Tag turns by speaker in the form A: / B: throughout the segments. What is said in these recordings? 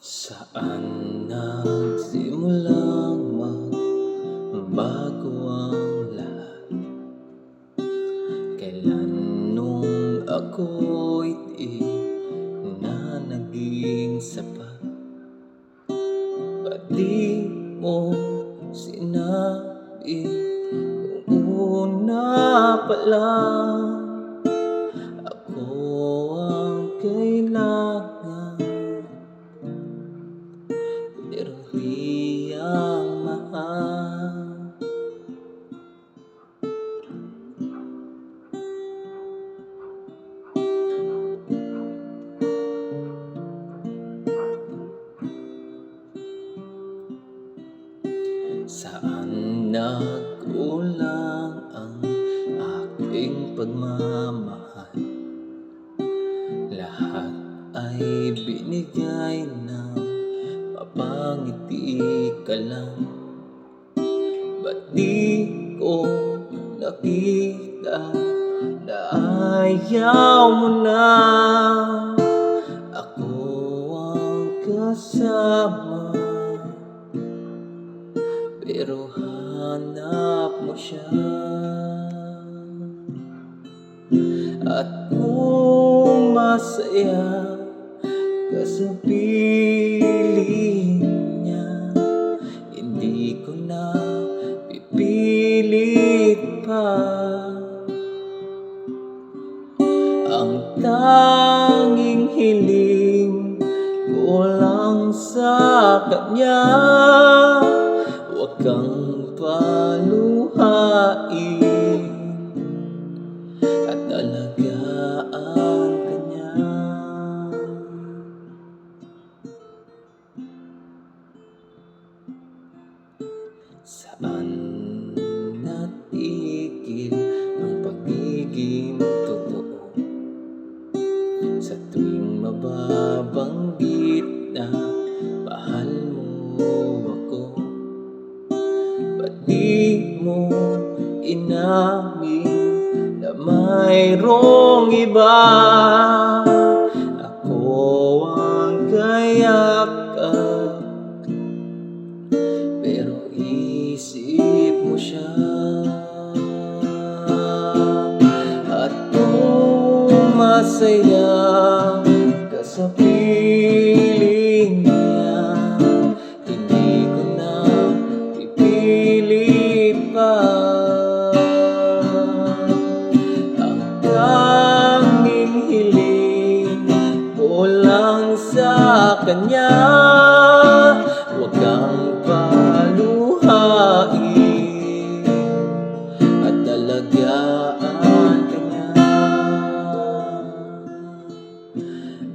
A: Saan nagsimulang magbago ang lahat? Kailan nung ako'y di na naging sapat? Ba't di mo sinabi nung una pa lang? Ako ang kailangan, pero di ang mahal. Saan nagkulang ang aking pagmamahal? Lahat ay binigay ng mapangiti ka lang. Ba't di ko nakita na ayaw mo na? Ako ang kasama, pero hanap mo siya. At kung masaya ka sa piling niya, hindi ko na pipilit pa. Ang tanging hiling ko lang sa kanya, huwag kang paluhain at alagaan ka niya. Saan natigil ang pagiging totoo? Sa tuwing mababanggit na mahal mo ako, ba't di mo inamin na mayroong iba? Ako ang kayakap, pero isip mo siya. At kung masaya ka sa piling niya, hindi ko na pipilit pa. Ang tanging hiling ko lang sa kanya, huwag kang paluhain at alagaan ka niya.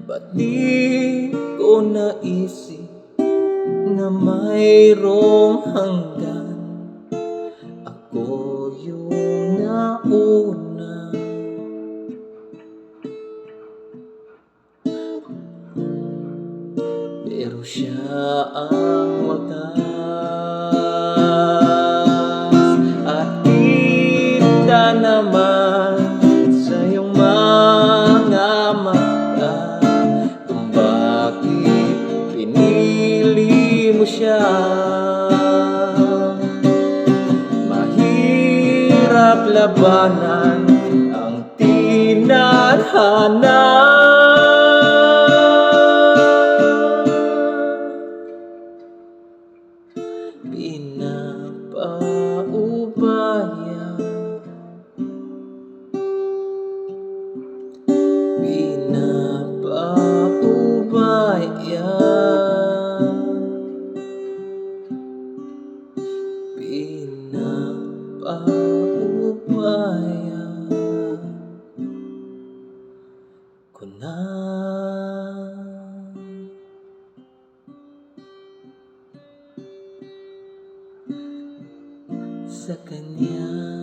A: Ba't di ko naisip na mayroong hanggan? Ako yung nauna, pero siya ang wakas. At kita naman sa iyong mga mata kung bakit pinili mo siya. Mahirap labanan ang tinadhana, pinapaubaya, pinapaubaya, pinapaubaya ko na sa kanya.